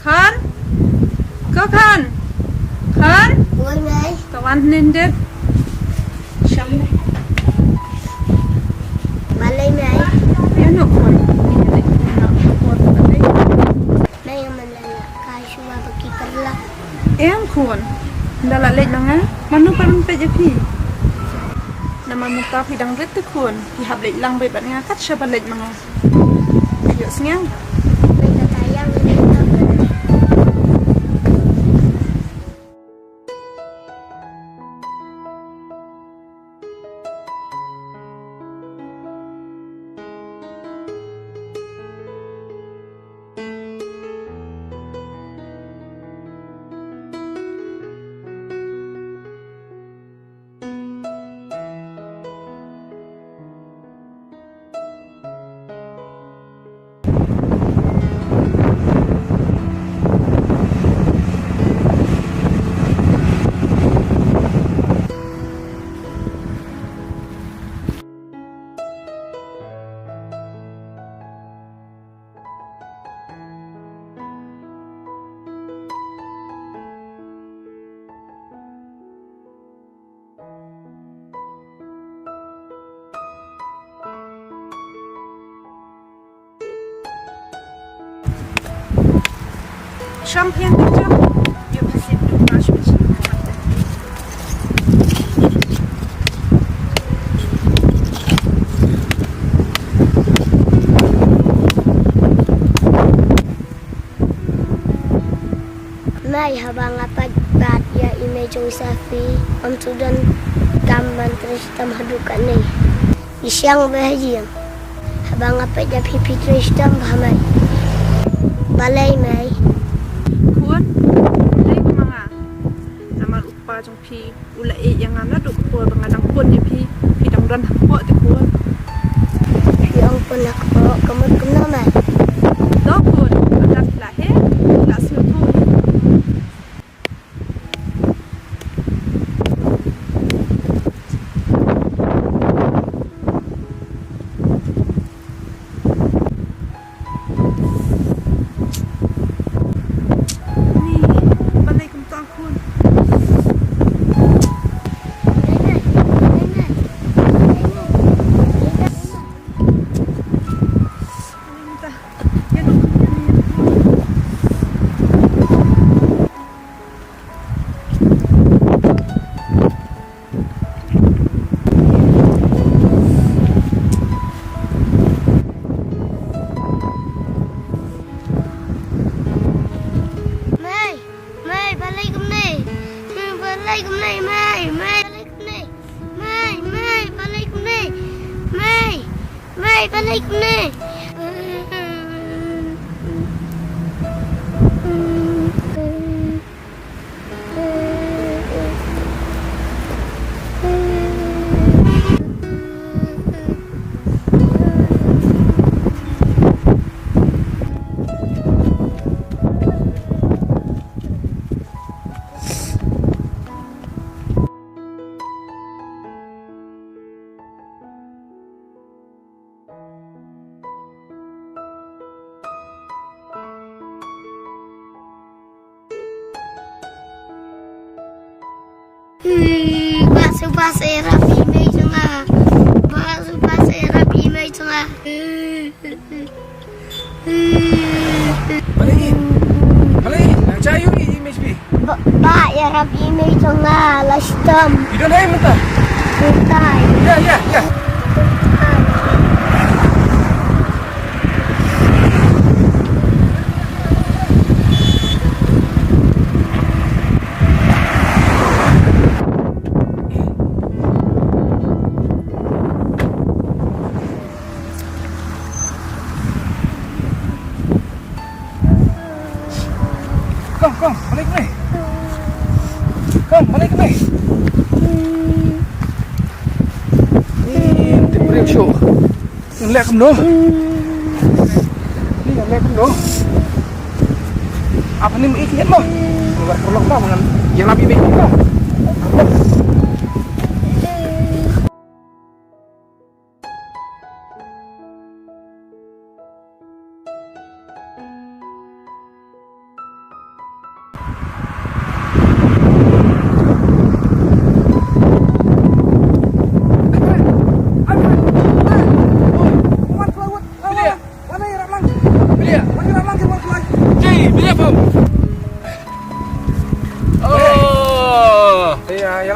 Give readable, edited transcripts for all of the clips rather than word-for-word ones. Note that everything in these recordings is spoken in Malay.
Khan? Go Khan? Khan? Ôi mày, Kawan nindet. Syam. balai mày. Ya no kon. Ini na kon tadi. Mày yang menala kai cuma bagi kerla. Em kon. Ndala lej nanga. Manu parun pe jepi. Nama muka pidang ret tu kon. Ki hab lej lang be bat nga kat syaba lej manga. Ayo sengang. Mày tak tayang ni. Champagne bitte. Ihr passiert nur Waschmittel. Mày habang apa bat ya image ng safi. Om sudan gamban terus tam hadukan ni. Isyang bahajiyang. Habang apa jab hipi terus tam bahamay. Balai mày. Kuat. Lej manga. Namal upa jong pi. Ula yang ngam na duk kuat bangadang pun ya pi. Pidang ran hampo te kuat. Yang pun ako kamot kumna mày. Do kuat. Adat lahe. La siu tu. Balik ni. Basuh rapi mai sunga. Basuh rapi mai sunga. Balai, nak cayu ni image bi. Ba ya rapi mai sunga lastam. You don't have mentah. Bukai. Ya. Kom, balik ni. Kom, balik ni. Ni tempat show. Yang lek kamu. Ni yang lek kamu. Apa ni ikhlas mo? Enggak perlu kau dengan yang nabi baik kau.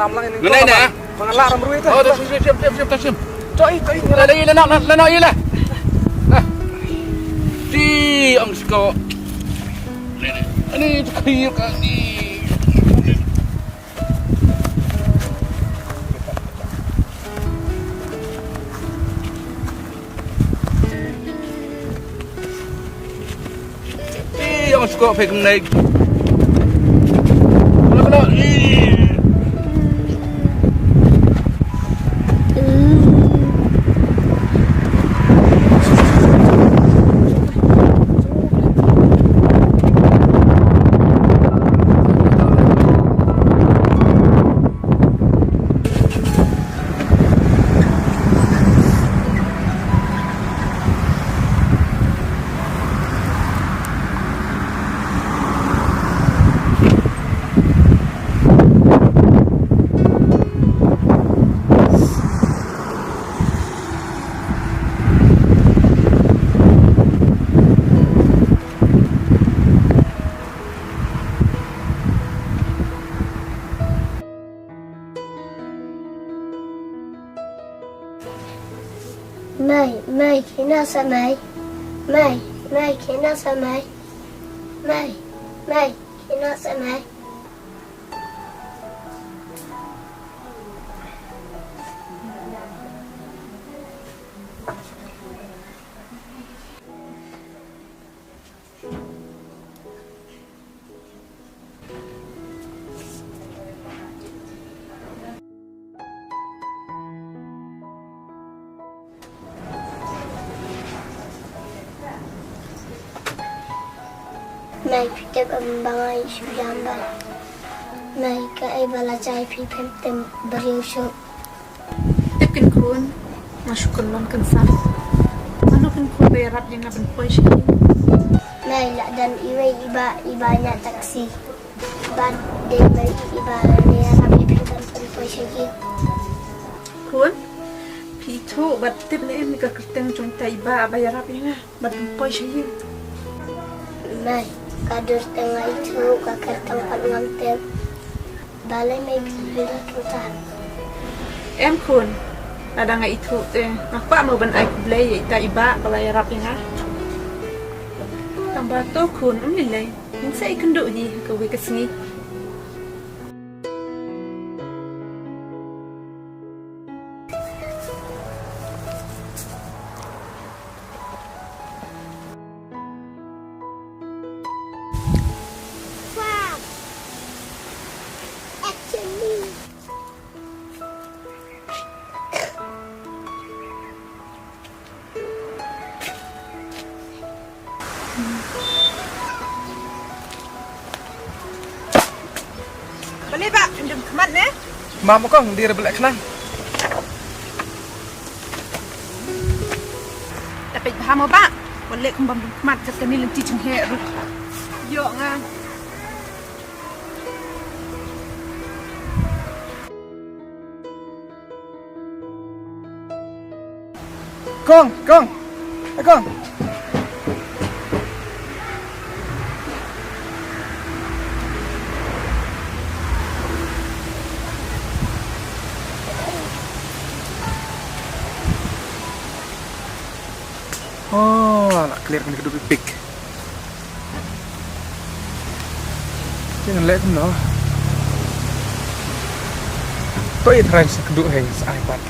lam lang ini. Lenai nak? Mengalar ram ruit. Oh, siap. Coi, coi. Lagi lenok ye lah. Si ang siko. Ini khair ka ni. Ang siko phek naik. Kalau Mai, kena samai. Mai, kena samai. Mai, kena samai. Mai kita kembangai sujamban. Mai ka ay balajay pipem tem beriu syuk. Tipkin kun, masukkan lon kansan. Ano kan kun bayarap yang ngaban poy siya. Mai la dan ibanya taksi. Bad de mai iba ne rapi pipem tem poy syuk. Kun, pito bat tip na em ka kerteng jong ta iba bayarap yang ngaban poy siya. Mai kadur tengah itu kakak tempat nganter. Balai mai beli kita. Em kun, ada nga itu teh. Apa mau ban ai blay ta iba bayarap yang ngah. Tambah to kun umlilay. Yung sa ikando di kawi kasngi. Balik pak, pinjam kemat ne? Mam kong di rebelek kenang. Tapi paham apa? Balik kembang kemat kata ni lenti cenghe ruk. Yo nga. Kong. Kong. Oh, nak clear kan kedua pipik. Jangan lihat tu no. Toi try kedua hang sa iPad.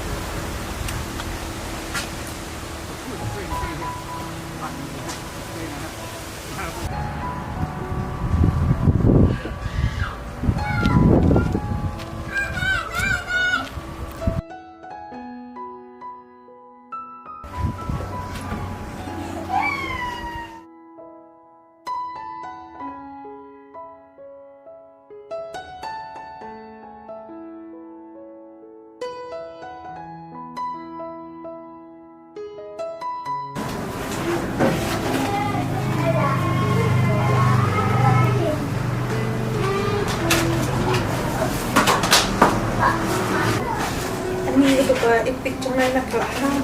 Ipik jangan nak kelam.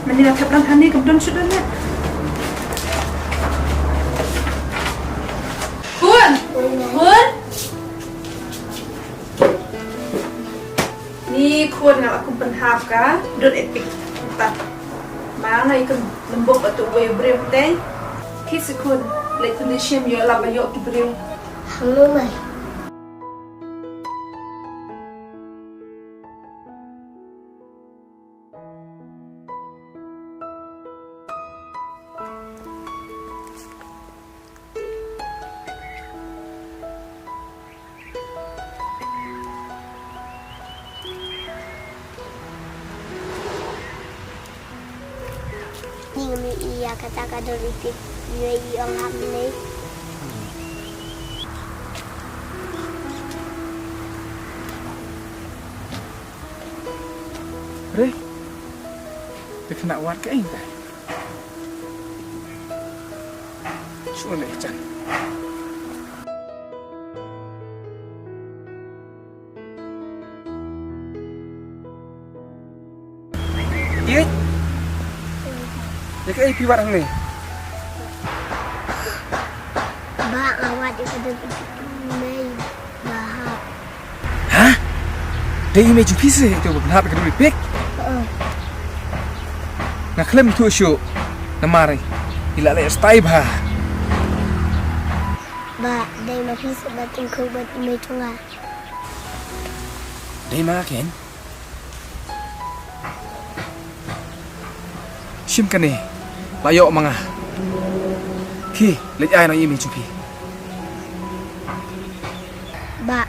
Mending nak kelam hani kemudian sudah nak. Kun. sekun nga akong panhap ka, doon epic ta. Mga ikon lembok at uwe brew te. Ki sekun, like kondisyon yo labayo ki brew. Halo mai. Ning mi iya kata kador ipit yoi ang hamne. Re, dia kena war ke ini? Sulit kan? Iya. Ya kayak piwat ang ni. Ba awat di kador ipit mai bahap. Hah? Dia image piece itu berhap ke dulu pik. Nak klaim tu show. Namari. Ila le stay bah. Ba dai ma pis batin ko bat mai tunga. Dia makan. Sim kan ni. Bayo mga. Ki, let ay nang image pi. Ba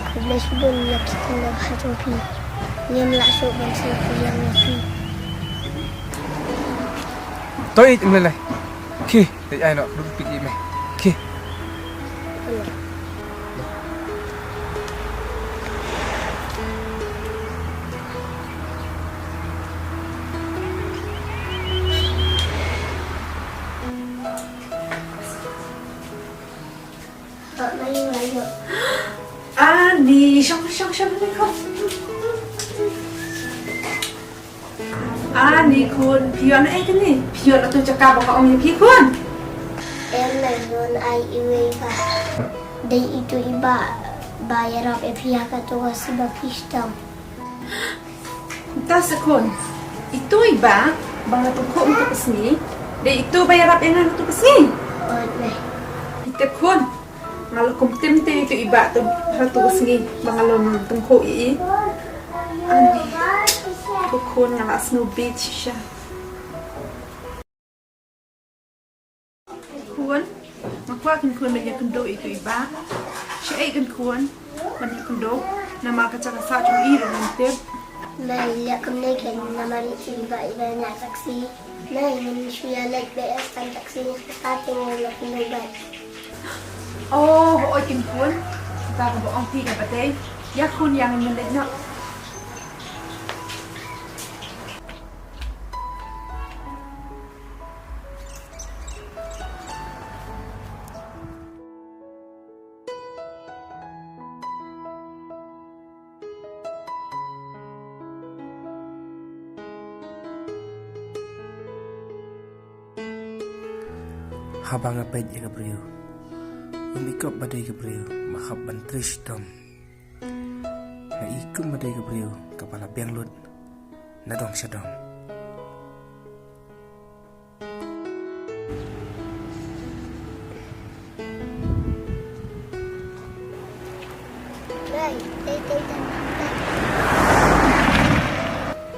kuble subun yak kita hatopi. Nyam la so ban se yang yapi. Tôi lên này. Ki, let ay no dulu pi me. Ki. Mai layo. Ani, syang ni ko. Ani kun, pion ay kan ni. Pion atau cakap baka om pi kun. Em này luôn ai iwe ba. Dai itu iba bayar ap pihak atau sebab pistam. Ta sekun. Itu iba bang tungko untuk kesini. Dan itu bayar apa yang untuk kesini? Oh nei. Kita kun. Ngalau kompeten itu iba tu ratu kesini bangalon tungko i. Ani. Kun ngalah snow beach siya. Kun. Makwa kun banyak kendo itu iba. Siya ay kun banyak kendo. Nama kacang sa chung iro nanti. Nei lihat kemana kan nama iba iba nak taksi. Nei manusia lek BS kan taksi starting lek nubay. Oh, ôi kim cuốn. Ta có bộ ông thi cả bát đấy. Giác khôn yang mình đấy nhở. Habang apa je Gabriel? Umikop badai Gabriel, mahab bantrish tom. Na ikum badai Gabriel, kepala bianglut, nadong sadong.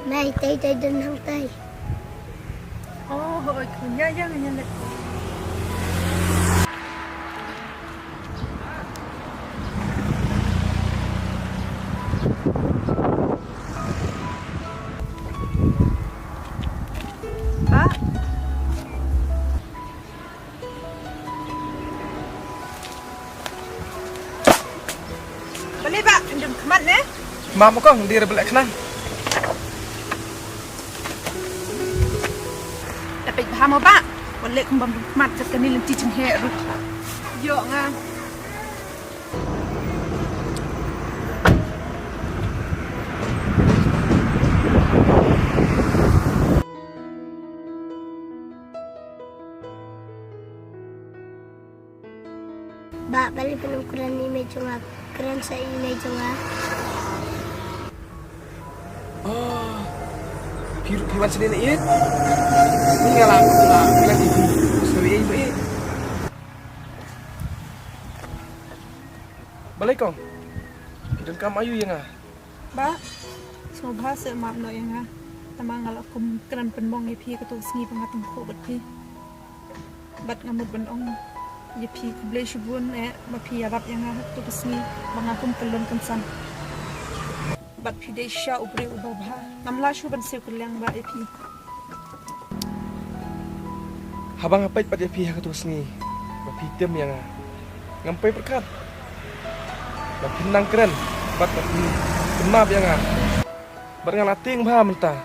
Nei tay tay dan hang tay. Oh, ôi kunya yang yang lek. Balik pak, indum kemat ne? Mama kong di rebelek kenang. Dapat paham apa? Balik kembang kemat sekarang ni lenti cenghe rut. Yo ngang. Ba balik penukuran ni medyo nga. Keren sa ini medyo nga. Oh, piwan sini ni it. Ni ngalah lah, bilang ibu. Sawi ibu it. Balik kong. Dan kamu ayu yang ah. Ba, semua bahasa maaf no yang ha. Tamang ngala kum keran penbong ye pi ketu sngi pangatang ko bat pi. Bat ngamut benong ye pi kuble shubun ma pi arab yang ha tu sngi bangakum telon kansan. Bat pi de sha ubri ubabha. Namla shuban se kulyang ba ye pi. Habang apa pat ye pi ha ketu sngi. Ba pi tem yang ah. Ngampai perkat. Ba pinang keren. Bat maaf yang ah. Barengan ating bah mentah.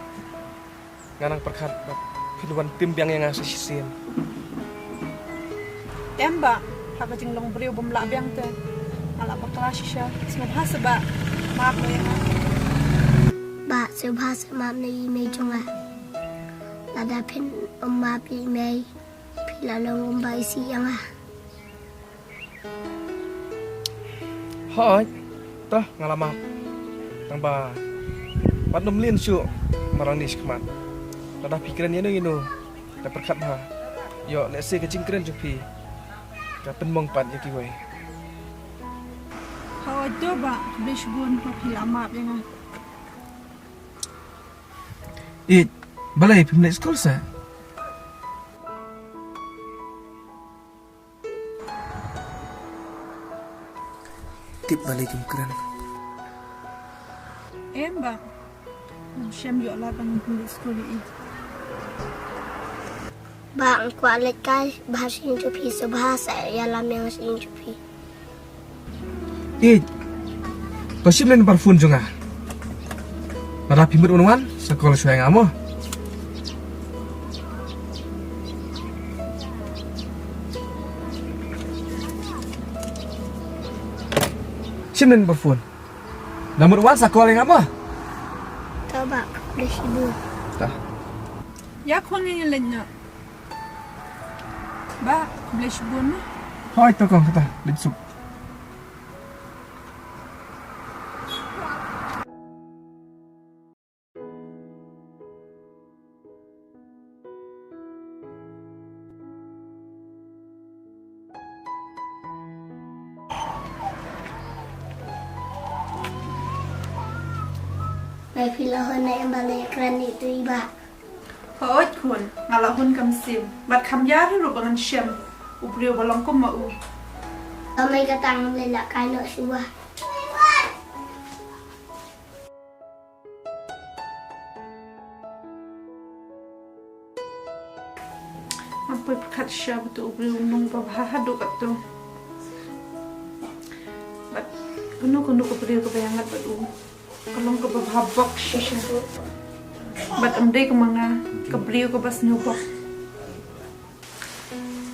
Nganang perkat bat pinuan tim yang sisisin. Emba, haka jing long brio bumla biang te. Ala bakla shisha. Semua bahasa ba. Maaf no yang ha. Ba subhas mam na ime jonga. Lada pin umma pi ime. Pila long umba isi yang ah. Hai, tah ngalamak. Tang ba. Pandom lin syuk maranis kemat. Lada pikiran yang ini dah perkat mah. Yo, let's say kecing keren jupi. Ka penmong pat ya kiwai. Hawa doba kuble shubun ma pi maaf yang ha. It balai pimlek sekolah sa. Tip balai kum keren. Emba, shem yo la bang kuble skoli i. Ba ang kualit kay bahasa Injupi subhas ya lam yang Injupi. It pasif lain parfum jonga. Pada pimut unuan sekolah suai ngamo. Simen parfum. Namun unuan sekolah ngamo. Coba kuble sibu. Tah. Ya kon yang lainnya. Ba, kuble shubun na. Hai tokong kata litsuk. May pila ho na yung balay kran itu iba. Hoit kun, ngalahun kam sim. Bat kam ya ru bangan shem. Ubrio balong kum mau. May katang lila kano siwa. Apa perkat syab tu ubrio nung babha hadu kat tu. Bat kuno ubrio kebayangan batu. Kalau ke babha bok shisha. Bat amde ke mga kabrio ke bas nyubok.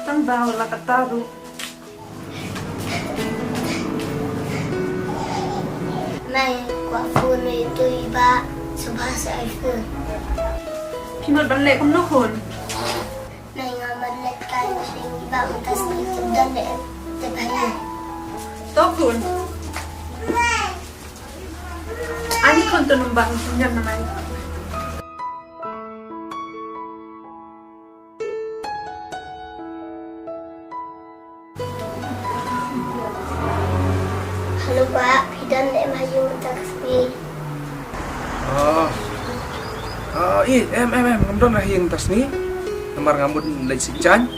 Tang daw la kataru. May kuafun itu iba subhasa iPhone. Pinot balik kum nukun. Nay nga madlet kayo sing iba utas dito dali tebahin. Tokun. Ani kon tu numbang punya namai. Halo Pak, bidan em hayu taksi. Em ngamdon lah yang tas ni. Nomor ngamut lagi sejan.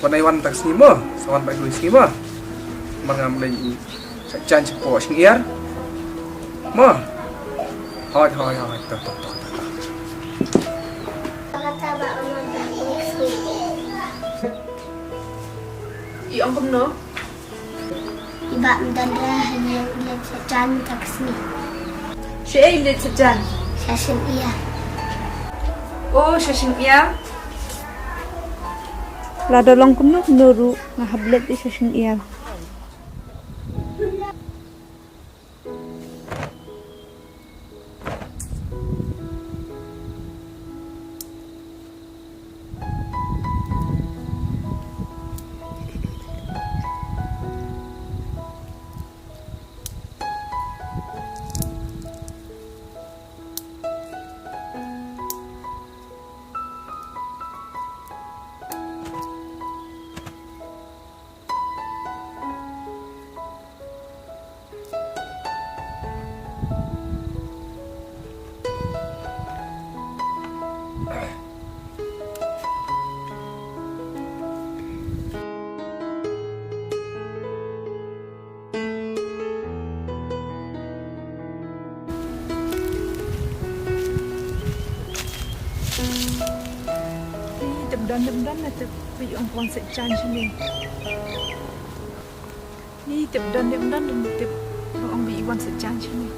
Panaiwan tas ni mo, sawan pai tulis ni mo. Nomor ngamut lagi sejan cepo sing iar. Mo. Hoi, tok. Kata Pak Umar taksi. I angkum no. Iba mdandra hayu let sejan taksi. Syai lit sejan. Sasin iya. Oh, syashing iya. Lada long kum no nuru ngahablet di syashing iya. dan na te bi ang pon se chan sini ni te dan te ang bi wan se chan sini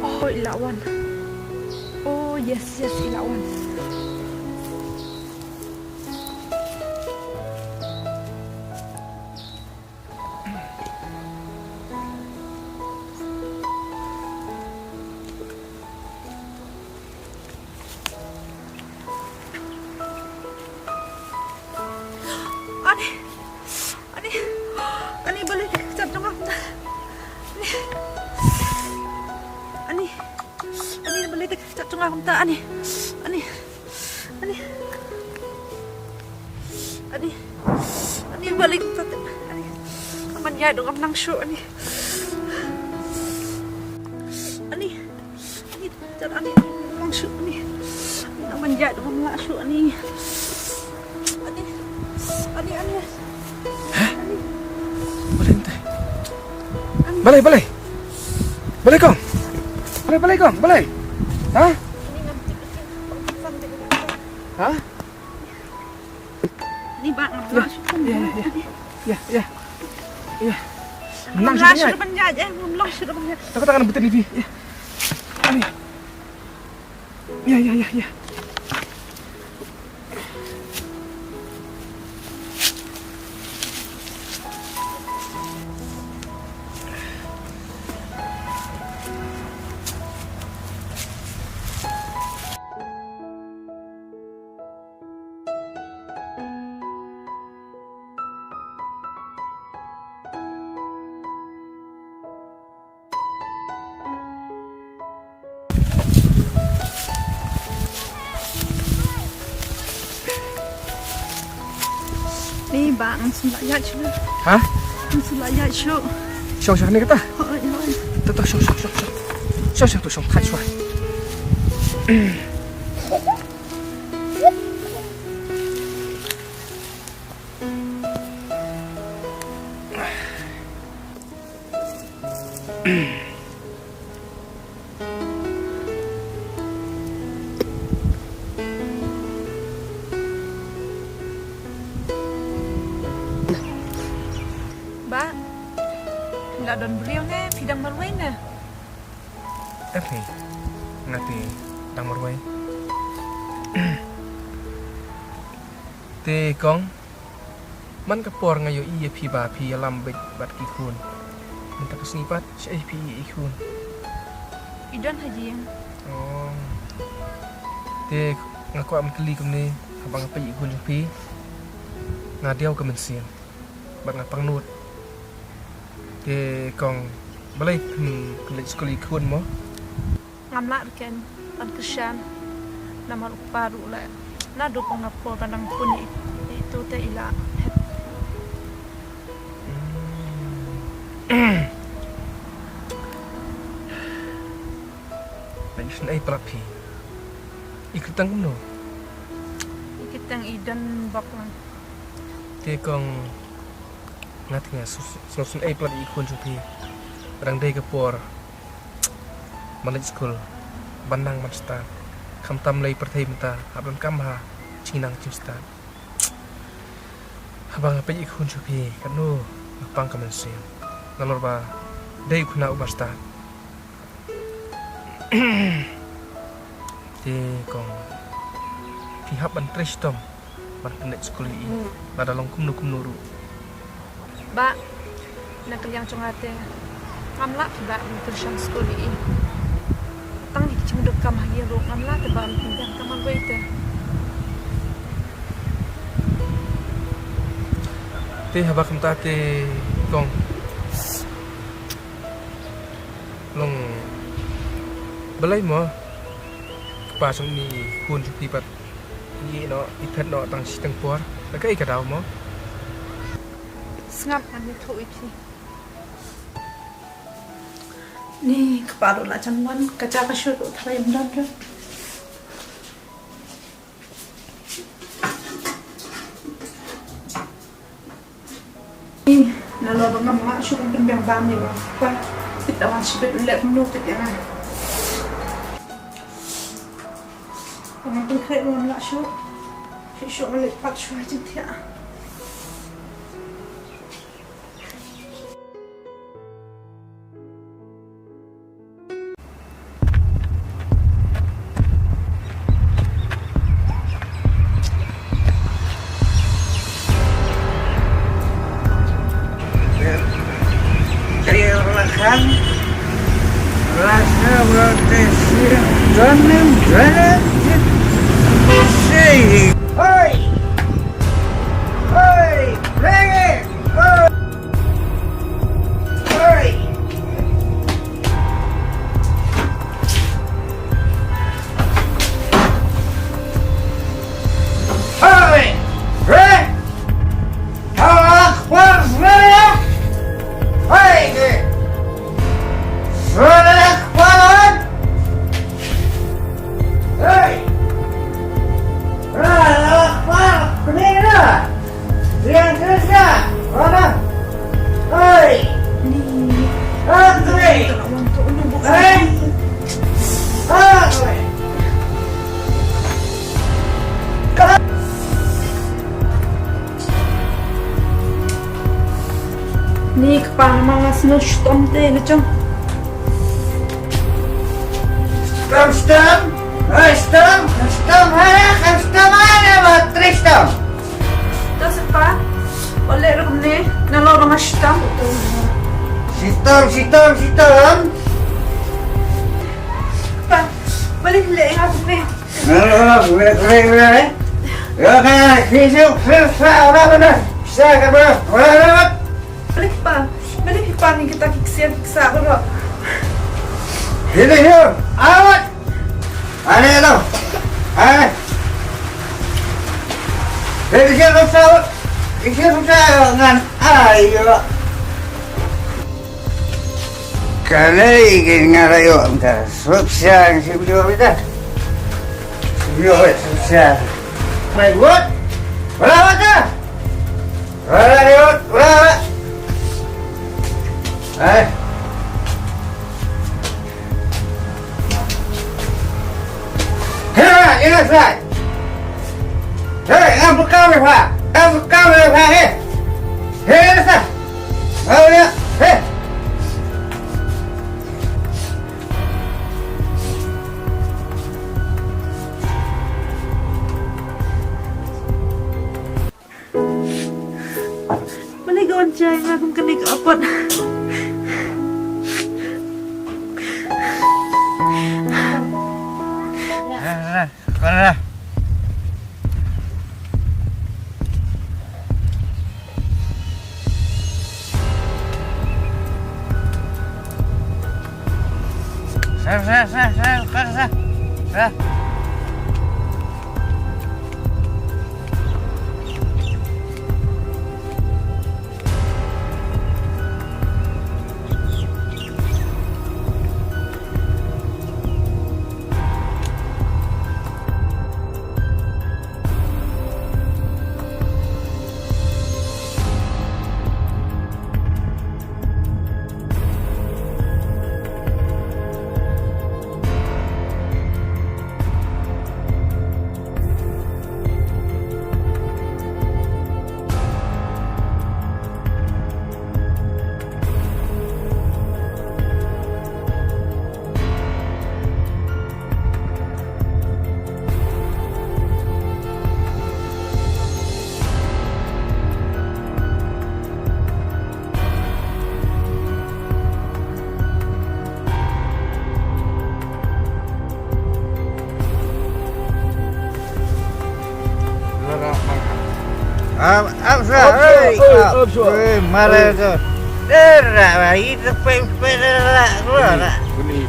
oh ilawan oh yes ilawan Ani boleh kejap tengah Ani boleh kejap tengah Ani boleh kejap Ani aman ya dong nang show Ani nang show Ani aman ya dong nang show Ani Boleh kong? Boleh kong? Boleh? Hah? Hah? Ni bang Ya. Menang sudah banyak ya, belum sudah banyak. Takut akan betul TV. Ya. Ni bang sudah cuy. Hah? Sudah cuy. 小那个大， Ôi, 小都熊太帅。Ba, nggak don beliau nih, pidang marwain nih. Ni, ngati dang marwai. Te kong, man kapor ngayo iya pi ba pi alam bat kikun. Minta kesnipat si pi ikun. Idan haji yang. Oh. Te ngaku am keli kumni abang apa ikun pi. Ngadiau kemensian. Bat ngapang nut. Te kong balai kelik sekali ikun mo. Ngamla kan an kesan nama paru lah. Nado pengapo pandang pun itu te ila. Pension ai prapi. Ikutang kumno. Ikitang idan baklang. Te kong ngatinga susun ai plat ikun supi. Padang dai kapor. Manage school bandang manstan kam tam lay perthai mata abam kam ha chinang chimstan abang apa ikun chupi kanu apang kamansin nalor ba dei khuna ubasta te kong pihak ban tristom ban manage school i badalong kumnu ru Ba, nak yang congate ngamla ba tersan school ini. Tang cing dok kam hagi ro ngamla te ban pindah kamar baite. te habak mta te kong long balai mo pa song ni kun chupi pat ni no ipet no tang sitang por la kai ka daw mo Ngap an ni thoi thi. Ni kepala lah jangan kaca kasut thai mdan tu. Ni nalo bang mak syuk ben bang bang ni ba. Kwa kita wan sibet lek mnu te ya. Orang tu khai wan la syuk. Syuk melipat syuk aja dia. Kelelahan, rasa bertesi, dalam sih. Hoi, hoi, lagi, hoi. Hoi, hoi, Allah Akbar, semuanya. Hoi, Allah Akbar. Hoi, Allah Akbar, berdiri. Yang susah, mana? Hoi, hoi, hoi, hoi. Ni kepala mga snowstorm deh, macam. Stem, mana matri stem? Tas apa? Oleh rum ni, nalo orang astam. Sitom. Pa, balik le aku ni. Boleh. Ya kan, fisuk, orang mana? Bisa kan, bro? Balik pa ni kita kiksa bro. Ini, awat. Ada tu. Ada. Ini susah dengan ayo. Kalau ingin ngarayo, entah susah si beliau kita. Beliau susah. Baik buat. Berapa tu? Berapa? Ini Pak. Hei, kamu kau Pak. Hei, Pak. Oh ya, hei. Balik kawan cai, aku kena ke apot. Mana? Saya. Malah tu. Derah bayi terpempel lah keluar. Benih.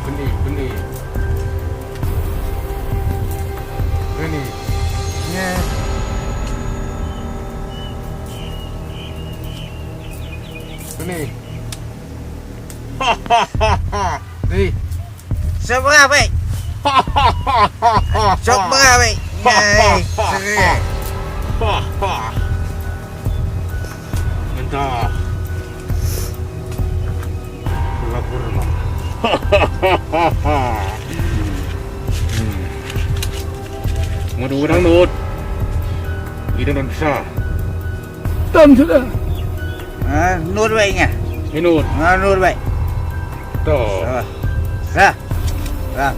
Ya. Benih. Ni. Seberapa baik? Seberapa baik? Entah. Lapurna. Mau udang nut. Idan sa. Tam sudah. Nút vậy nhỉ? Minut. Nút vậy. To. Ra. Ra.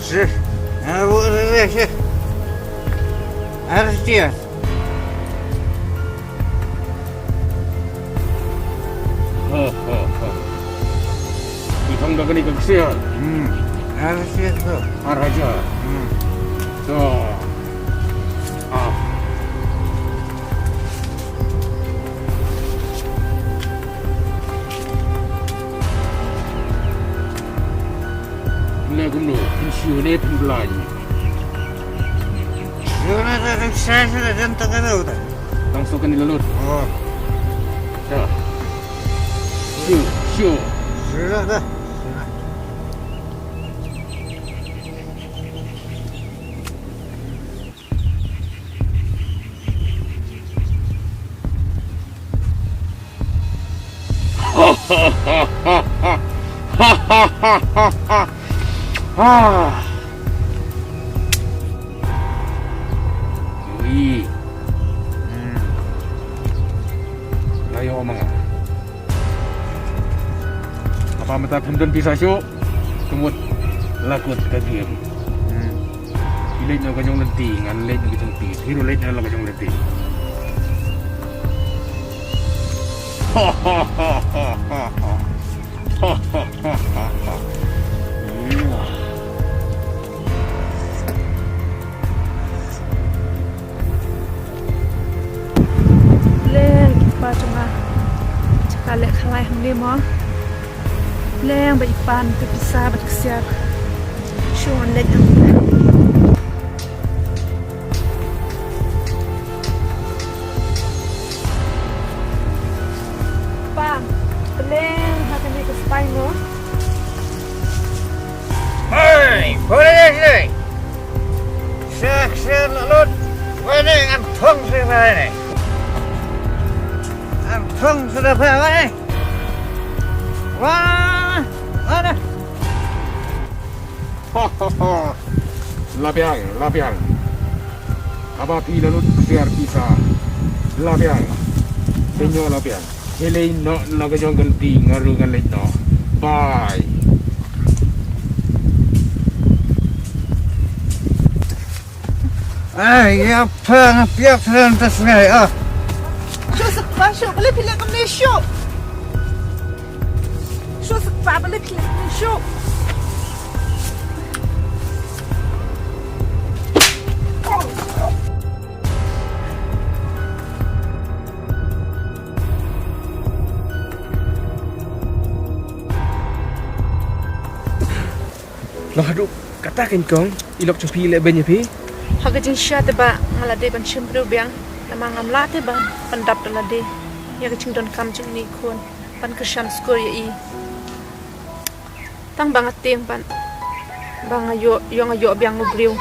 Sir, sir. Harus dia. Itong gagani kagsiyan. Harus dia tuh. Araja. To. Ah. Laguno, pensiunnya pembelanya. Saya sudah jantan kan udah. Langsung kan dilalut. Oh, Dah. Siu. sudah dah. Ui. Layo mga. Apa mata pundon pisah syuk. Kemut lakut kagiem. Ilet na kanyang lenti, ngan let na kanyang tis. Hiro let na lang kanyang lenti. Leng pa cuma cakale khalai hamle mo. Leng ba ipan pe pisa ba ksiak. Shuan let ang pa. Leng hakan ni kespai mo. Hei, boleh sih. Saya lalut. Ini antung sih ini. Antung sudah berapa nih? Wah, mana? Labiang. Apa lalut siar bisa. Labiang. Penyo labiang. Helay no kanyang ganti ngarungan let no. Bye. Ya apa piak terus nih? Ah, Shu sekpa shu boleh pilih kami shu. Shu sekpa boleh pilih kami shu. Loh, katakan kong ilok champi le ben yapi. Haga jing sya teba ngalade ban shimbru biang nama ngamla teba pandap dalade ya kecing don kam jing ni kun pan keshan skor ya i tang banget ting pan bang ayo biang ngubriu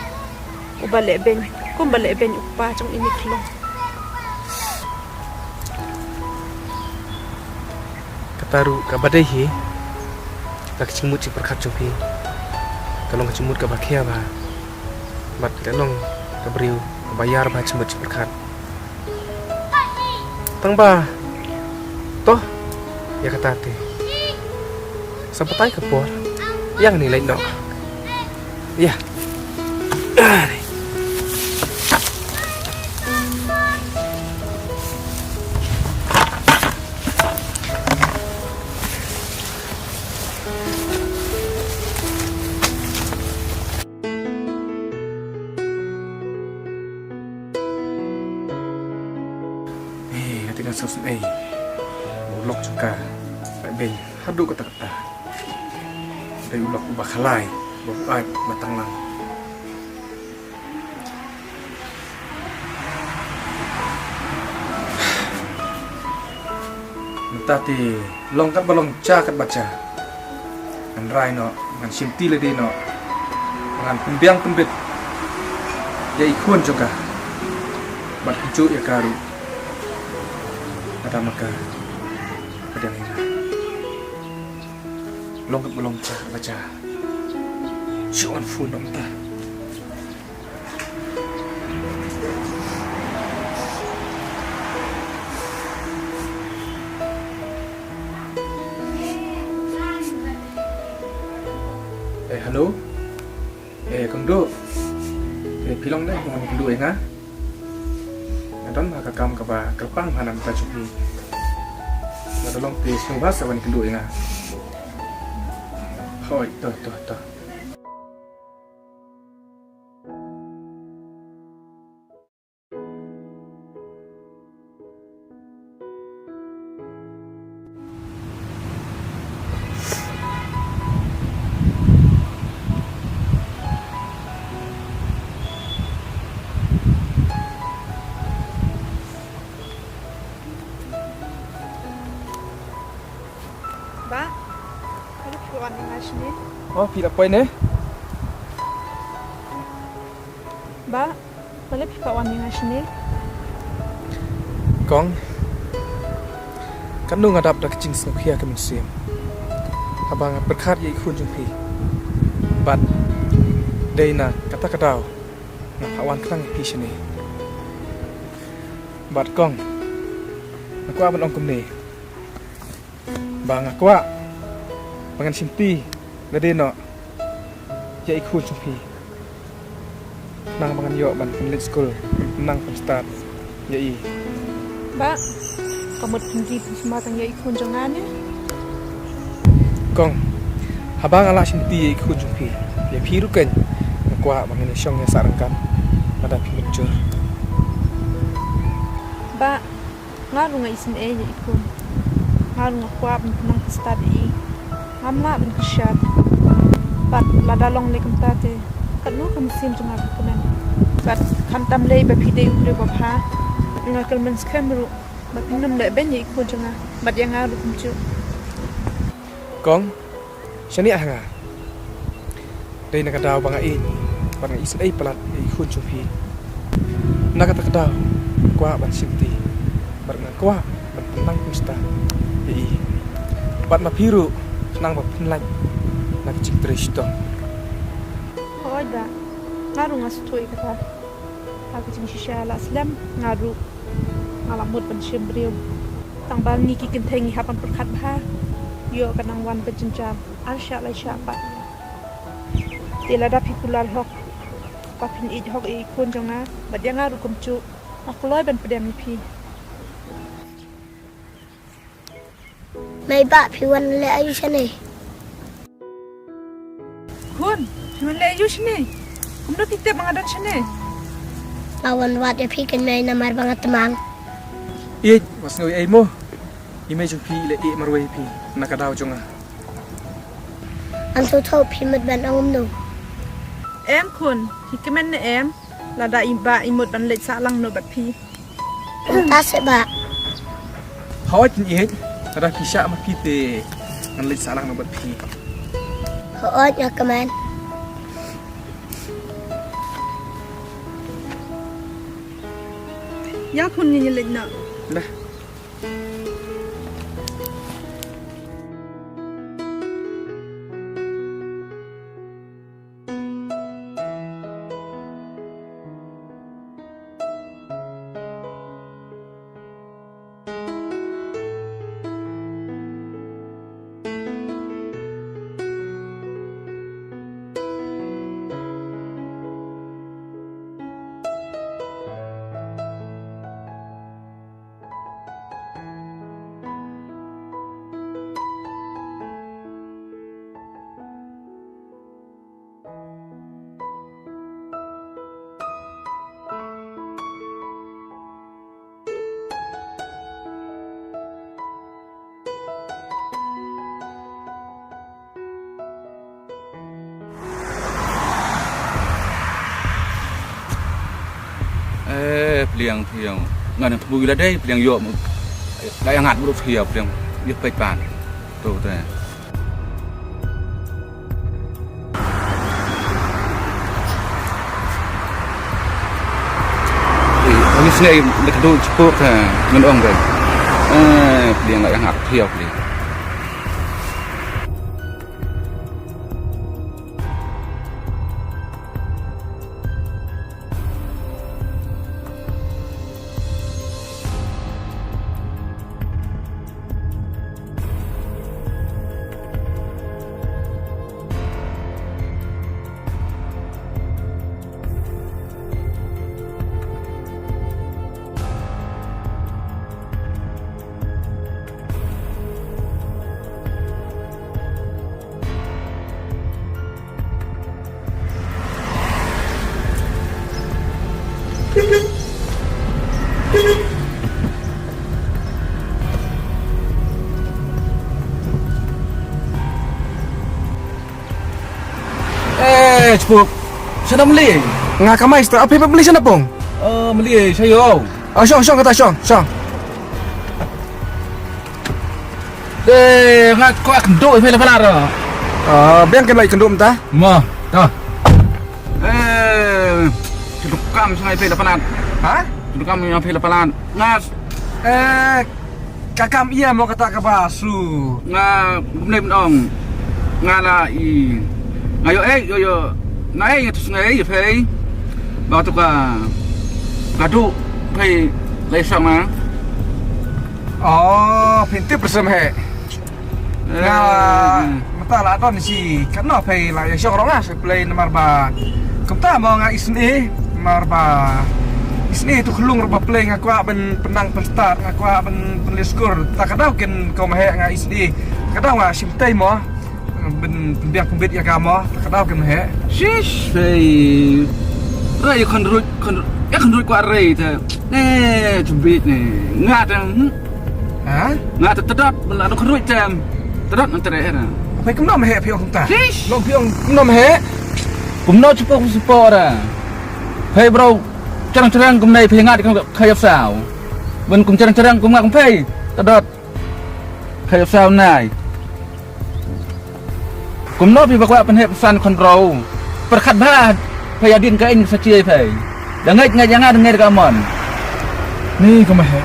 ubale ben kum bale ben upa jong ini klo Kataru kabadai hi. Kak cimut ci perkat champi. Kalau cimut ka bakia ba. Bat lenong kabriu bayar ba cimut ci perkat. Tang ba. Toh ya kata te. Sampatai ke por. Yang nilai no. Ya. Tinggal saus ini, ulok juga, baik hadu kata-kata, dari ulok ubah halai, buat batang lang. Tati long kat balong ca kat baca, ngan rai no, ngan simti lagi no, ngan pembiang pembit, ya ikun juga bat keju ya karu ada maka pada ini long belum cah baca cuan full dong ta halo kang do pilong deh mau kang do nga adon ma kakam ka ba kapang hanan ta chupi na dolong pi sung ba sa wan kang do nga hoi to Ba, ada kawan yang sini. oh pila poin eh Ba, boleh kawan yang sini. kong kan nu ngadap dak jing sing khia ka min sim abang berkhat ye khun jung pi bat deina kata kadau na kawan klang pi sini bat kong aku aban ong kumne bang aku pangan simpi gadeno ye khun jung pi nang mangan yo ban pen school nang pen start ye Ba, kamu tinggi semua tanya ikut jangan ya. Kong, habang ala simpi ikut jumpi, ya piru kan, kuat bangin syong yang sarankan, pada pimuncul. Ba, ngaru ngai isin ya ikut, ngaru ngakuat benang studi, ngamla ben kesyat, bat lada long lekam tate, kanu kamsim jangan bukan, bat kantam lei bapide ukre bapa. Ngakal menskan baru bat minum dak ben ya ikut jangan bat yang ngaru kumcu Kong, sini nga. Dai nakadaw bang ai, bang isin ai pelat ikut jumpi. Nakatadaw, kuat ban simpi, bat ngakuat ban tenang kumsta. Bat mapiru, nang bat penlaj, nak cik teristong. oh ada ngaru ngasutui kata aku cing shisha la slam ngaru ngalamut ban shimbriu tang bang ni ki kentengi hapan perkat bah yo kanang wan berjenjam ansha la syapa tila da pikular hok papin ij hok e kun jonga bat yang ngaru kumcu aku loy ban pedam pi May ba piwan le ayu sini. kun himan le yush ni kumno tikte mangadan sene Lawan wat ya pikan may namar banget temang. Iya, was ngawi ai mo. Ime jumpi le i marwai pi, nakadaw jonga. Ang tuto pimat ban ang umno. em kun hikemen ne em lada imba imut ban le sa lang no bat pi Ang tase ba. Hawat ni eh, ada kisah ma pite, ngan le salang nabat pi. Hoot ya kaman. ya kun ni le na Dah. Peliang ngan bu gila dai peliang yo la yang ngat buruk hiya peliang yo pej pan tu tu Ini sengai dekat tu cepuk kan, ngendong kan. Dia nggak yang hak tiap dia. Cepuk. Sana beli. Ngah kamai sta apa beli sana pong? Beli saya. Syong kata syong. Ngak kau kenduk film pelar. Biang kan lagi kenduk entah. Mah, dah. Ceduk kam sengai film pelar. Hah? Ceduk kam yang film pelar. Ngas. Kakam iya mau kata ke basu. Nga beli dong. Ngala i. Ngayo yo. Ngai itu sengai fei. Bawa tu ka. Kadu fei lai sama. Pintu bersama he. Nah, mata lah ton si. Karena fei lah yang syong rongas play nomor ba. Kumta mau ngai isni nomor ba. Isni itu kelung rupa play ngaku ben penang start ngaku ben penliskur. Tak kadau ken kau mah ngai isni. Kadau ngai simtai mo. Ben biang pembit ya kamu. Tak kadau ken mah. Shish fei. Rai kon kuat rai tu. Cumbit ni. Ngat Hah? ngat tedot bela kon ruit jam. Tedot antara era. Apa kum nom he piong kumta? Shish. Long piong nom he. Kum no cepuk support dah. Hei bro. Cerang-cerang kum nei pengat kum khayap sao. Ben kum cerang-cerang kum ngat kum pei. Tedot. Khayap sao nai. Kum no pi bakwa pen he pesan kontrol. Perkat bah payadin ka in saci pei. Dangai jangan dengar kamon. Ni kum he.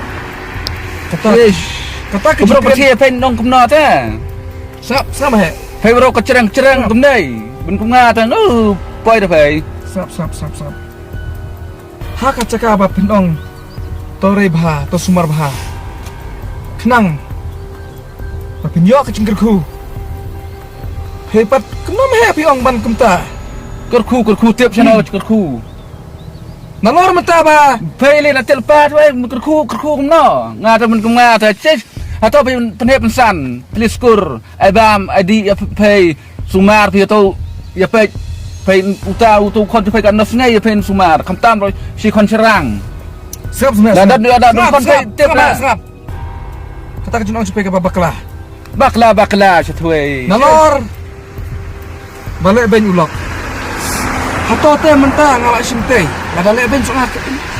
Kata ke Bro pergi pen nong kum no ta. Sap he. Hei bro kecerang-cerang kum nei. Ben kum ngat poi dah pei. Sap. Hak cakap apa penong tore bah to sumar bah. Kenang. Penyo ke cengkerku. Hebat kenapa he piong ban kumta. Kerku tiap sana kerku. Nalor mata ba. Pei le na telpat wei kerku kum no. Ngata men kum ngata cis. Atau penhep pensan, peliskur, abam, adi pei sumar pi atau ya pei uta kon pei kan ngai ya pei sumar. Kam tam roi si kon serang. Serap sebenarnya. Dan ada kon pei tiap lah. Serap. Kata ke junong supaya ke babaklah. Bakla cetui. Nalor. Balik ben ulok. Hato te mentang ngawak simte. La balik ben soal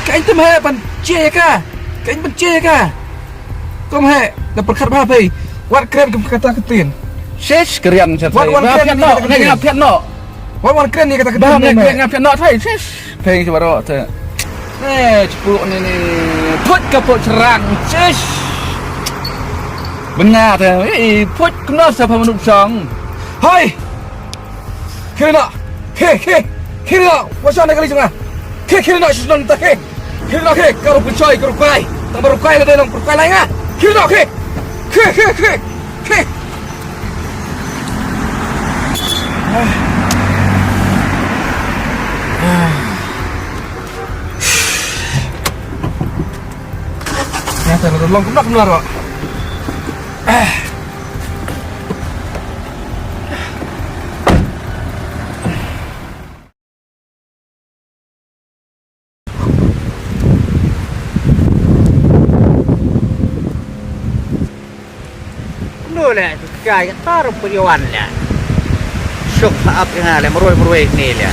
kain tem he pan cie ka. Kain ben cie ka. Kom he, dah perkar bah pei. Wat keren ke kata ketin. Sis kerian cetui. Wan keren Ngapian no. Wan keren ni kata Bah ketin. ngapian no thai sis. Pei sebaro te. Cepuk ni put kaput serang sis. Benar tu. Put kena siapa menuk song. Hai. Kena. Kena. Wasa nak kali jangan. Kena susun tak ke. Kena kau percaya kau kai. Tak baru kai ada nang perkai lain ah. Kena ke. Ya, tolong kemak kelar, Pak. Lah kaya taruh periwan lah. Syuk saat yang ada meruai ni lah.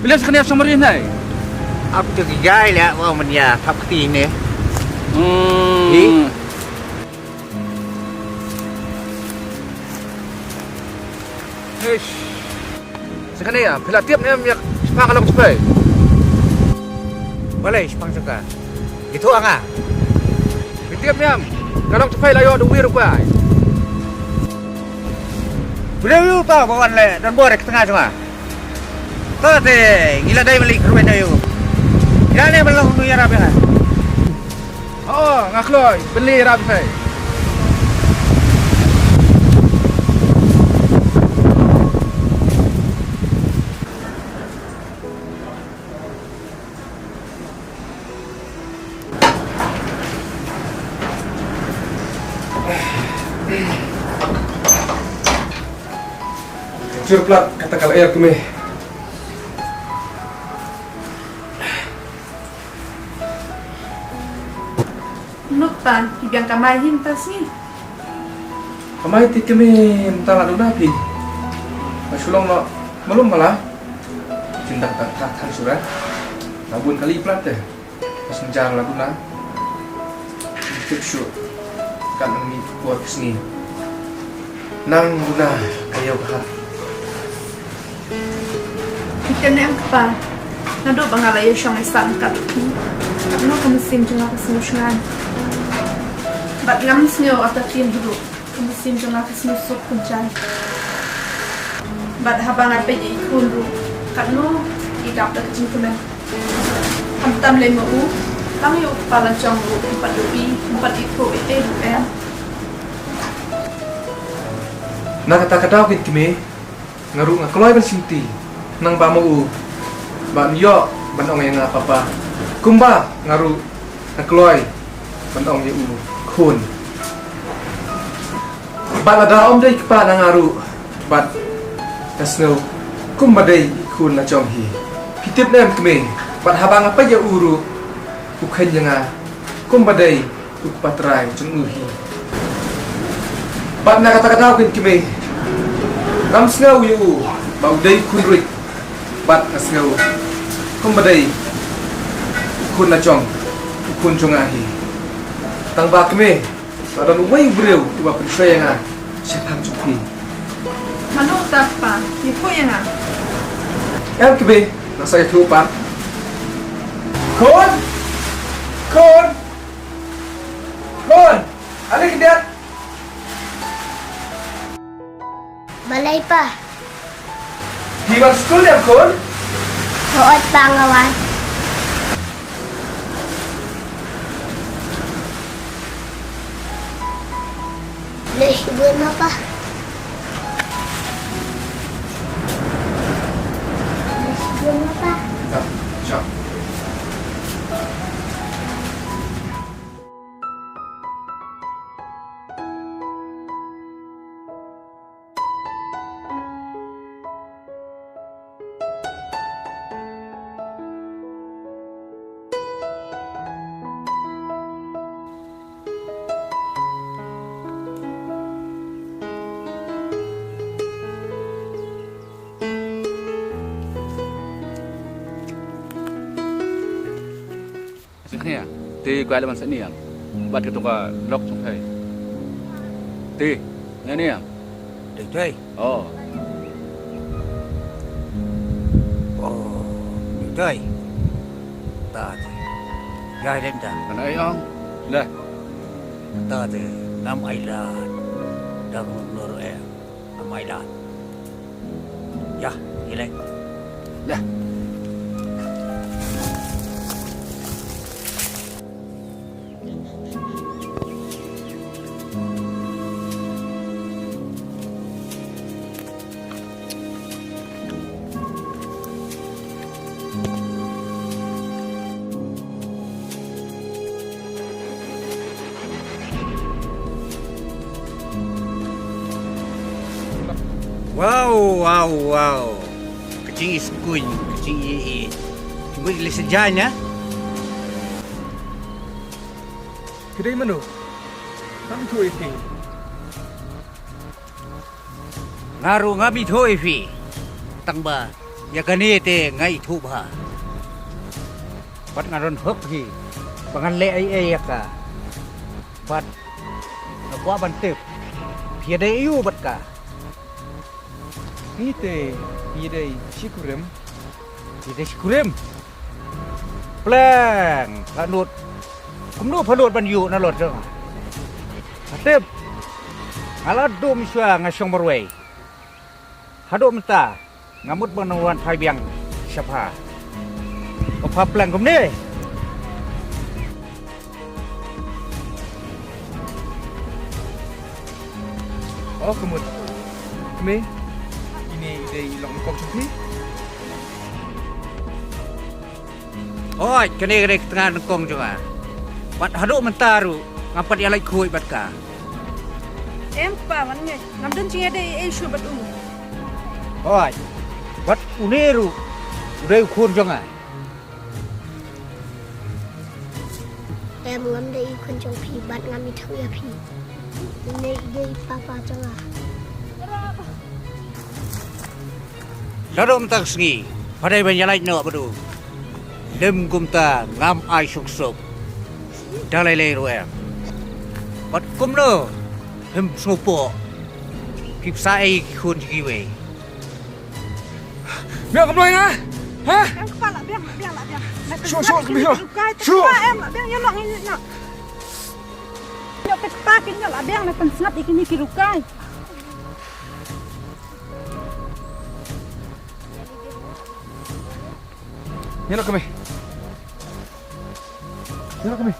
Bila sekali sama ni nai. Aku tu gay lah, wah menya tak peti ni. Hi. Ish. Sekarang ya, bila tiap ni yang sepang kalau cepat. Boleh sepang suka. Itu anga. Tiap ni kalau cepat layu ada wir apa? Boleh lu tahu bawan le dan borek tengah semua. Tahu teh, gila dai balik ke rumah ayo. Gila ni belum nuyar apa kan? Oh, ngakloi, beli rapi. Jur plat kata kalau air kami. Nutan, biang kamay hintas ni. Kamay ti kami mentala do nabi. Masulong no belum malah. Cinta kan surat. Labun kali plat deh. Pas menjar lagu na. Fixu. Kan ni buat kesini. Nang guna kayo kahat. Kita ni ang kapa. Nado bangalay siyang isang kat. Ano kamusim jeng ako sinusyan. Bat ngamis niyo at atin dulu. Kamusim jeng ako sinusok kuncay. Bat habang apa ye ikun dulu. Kano igap na kacing kunan. Hamtam le mo u. Lang yung palan siyang u. 4 lupi. 4 ito ite lupa. Nakata-kataw kit kami. Ngaru nga kloy ban sinti. Nang ba mo u. Ban yo ban ong nga papa. Kumba ngaru nakloy ban ong ye u kun. Ban ada om dei pa na ngaru. Bat kasno kumba dei kun na chong hi. Pitip nem kme. Bat habang apa ye uru. Ukhen nga kumba dei ukpatrai chung u hi. Bat nakata-kataw kit kme. Nam snau yu bau dei kun rik. Bat kasno kumba dei kun na chong kun chong ahi tang ba kme adan wai breu iba pensaya nga sepang chupi Mano tapa. Ipo yan nga. yang kme nasa itu pa kon ada kidat Balay pa. himan school ya kon Hoot pangawan. Naisibun na pa. Naisibun na pa. siap Sekarang ti kuala man sa niang. Bat itu ka lok chung hai. Ti, ni yang. Được chơi. Oh, Được chơi. Ta thì gai đến ta. kan ai ong. Dah. Ta thì nam ai là đang nor em. Nam ai là. Ya, gila. Dah. Wow. Kecing iskuin, kecing ii. Cuma gila sejanya. kedai mano nam tu iti Ngaru ngabi thôi phi. Tăng ba, ya kani te ngai thu ba. Bắt ngaron hấp phi. Bangan le ai ka. Bat Gua bantip Piada iu bat ka Ni te Yidai Shikurem Piada sikurim Pleng Panut Kumnu panut ban yu na lot jong Bantip Alat dum syua ngasyong berwei Haduk menta Ngamut meneruan Thai biang Siapa Apa pleng kum ni Oh kemud Keme Ini Yidai Long Kong Chumpi Oi kene tengah nengkong juga Bat haduk mentaru Ngapat yang lain kuih bat ka Em pa man nge. Ngam dan cing ada shu bat Oi Bat uniru Udah ukur jangan Em ngắm đây con trong phi bắt ngắm đi thâu ya phi. Này đây papa trong à. Lalu mentang sengi Padai banyak lain nak berdua Dem kumta ngam ai sok-sok Dalai lay ruang Bat kum no Hem sopo Kip sai khun kiwe Biar kamu na Ha Em kepala biang lah biang. Syuk, Syuk. Syuk. Em lah biang nyolong ini nyok. Nyok ke pakin nyok lah biang nak pensnap ikin iki rukai. Yana kami Yana kami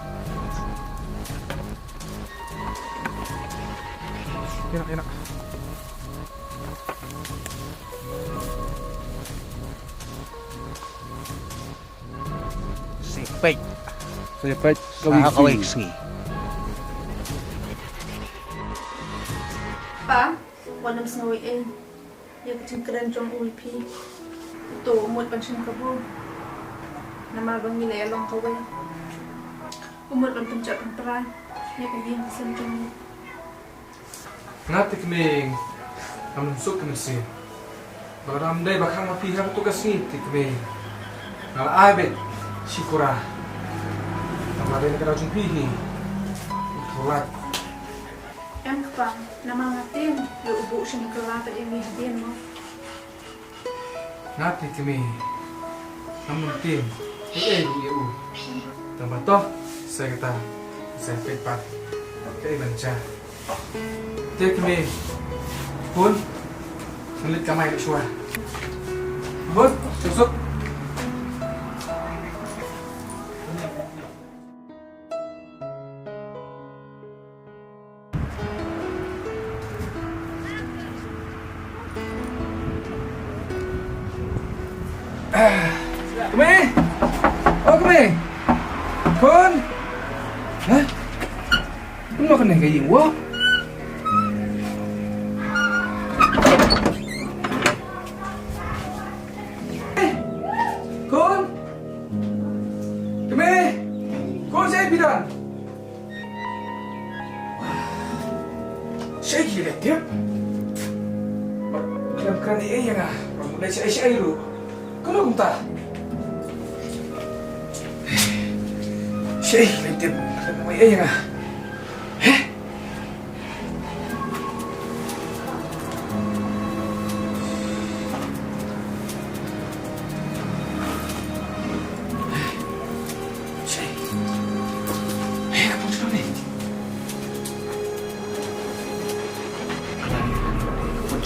Yana Sepek Saya pet Kau sengi Pa, wanam snawi Ya kecing keren jong ulpi. Tu umut pancen kabu. Nama bang nilai along kawai. Umut ban pencak peran. Ya kabiang kesan jong. Nanti kami Kamu suk kami sih Baram day bakang mapi Hang tugas ngiti kami Ngal abet Shikura Nama day nakara jumpi ni Tulat Em kepang, nama ngatin. Ya ubu sini kelapa yang dihadian mo. Nanti kami Namun tim u Tambah toh Saya kata Saya pepat Kaya banca Take me Pun Selit kamay na siya Bun Susuk Kami Oh kami Pun Hah Pun makan yang kayak wah Kun Kami Kun saya bidan Saya gila tiap Dalam keran ini yang mulai saya dulu Kalau kumta Saya gila tiap Dalam ini yang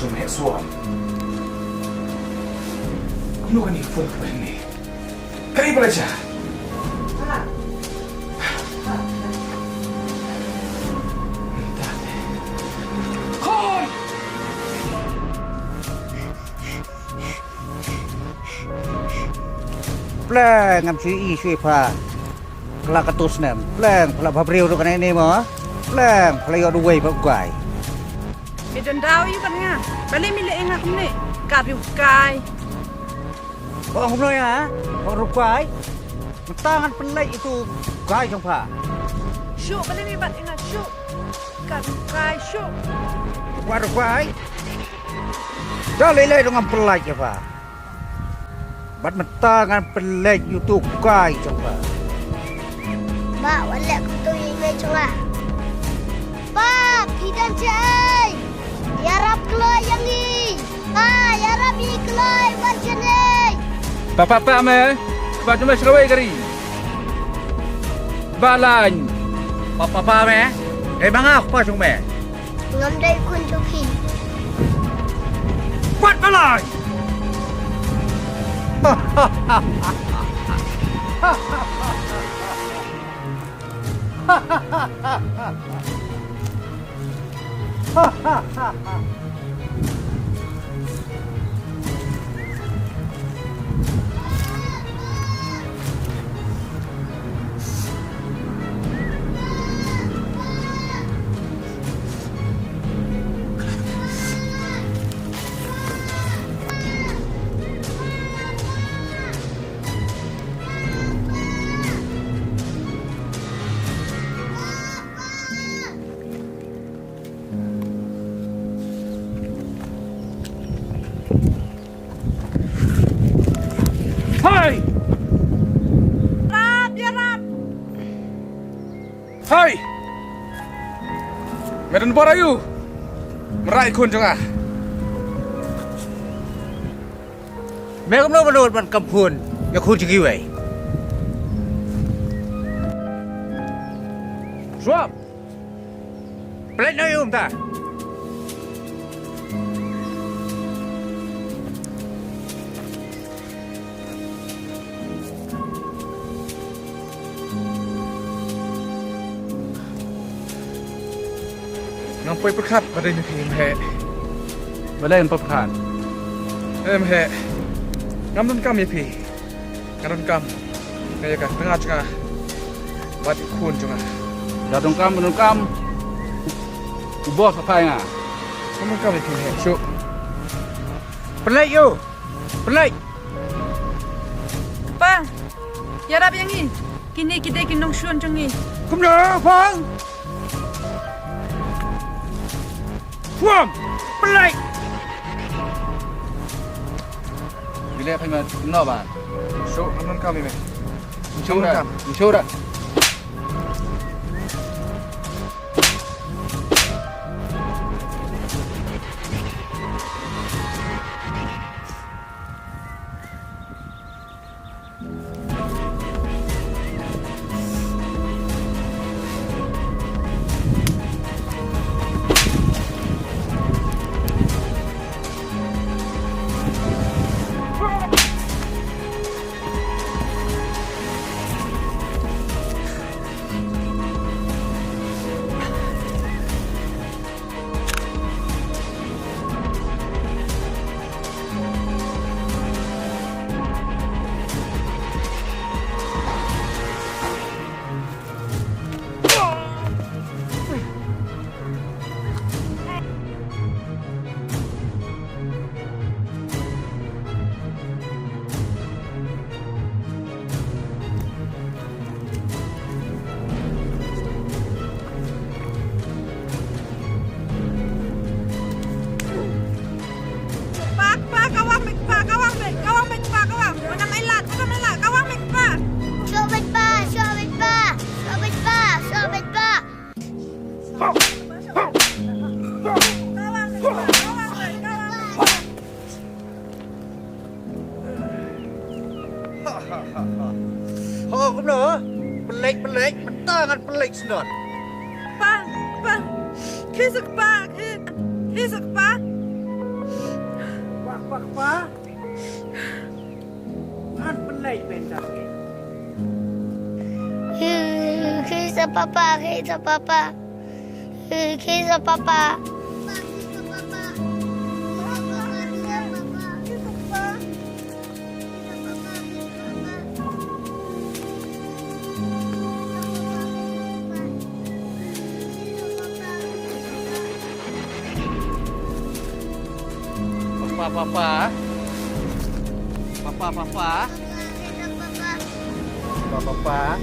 Jom hek suam. Ano ka ni phone pa ni? Kaya pala siya. Hoy! Pleng ngam si i shui pa Kelak ketus nem Pleng Pelak babriu tu kena ini mo Pleng Pelak yuk duwai pak guai Medan daw yun kan nga. Bali mili nga kumni. Kabi ukay. Kau ngomong ya Kau rukai Tangan pelai itu guai jong pa Syuk bali mi bat nga syuk. Kabi ukay syuk. Kau rukai Dah lelai dengan pelai je pa Bat mentangan pelai itu guai jong pa Ba wala ko to imay chung à. Pak, hidan cai. Ya Rab keloy yang ni. Ya Rab ni keloy macam ni. Papa me. Ba cuma serawai kari. Balan. Papa me. Bangak pa sung me. Ngam dai kun cuki. Quat balai. Hai. Rab, ya Rab. Hai. Medan Borayu. Merai kun jengah. Mẹ cũng nói mà bạn cầm khuôn, ya khuôn chỉ vậy. Suap. Play nói ta. Ngampoi perkat pada ni phim he. Balen perkan. Em he. Ngam don kam ye phi. Ngam kam. Kaya ka tengah cengah. Bat khun cengah. Dadong kam. Bos apa nga? Ngam kam ye phim he. Syuk. Play you. Play. Pa. Ya Rab yang ni. Kini kita kinong syun jeng ni. Cũng được, Phong. Phong. Play. Bila phai ma no ba. Syuk ngam don kam ye me. Show dah. Thôi cũng được. Pelik. Mentangan pelik sedot. Pa. Kisak pa. Kisak pa. Pak. Kan pelik bentar. Kisah papa. Kisah papa. Papa.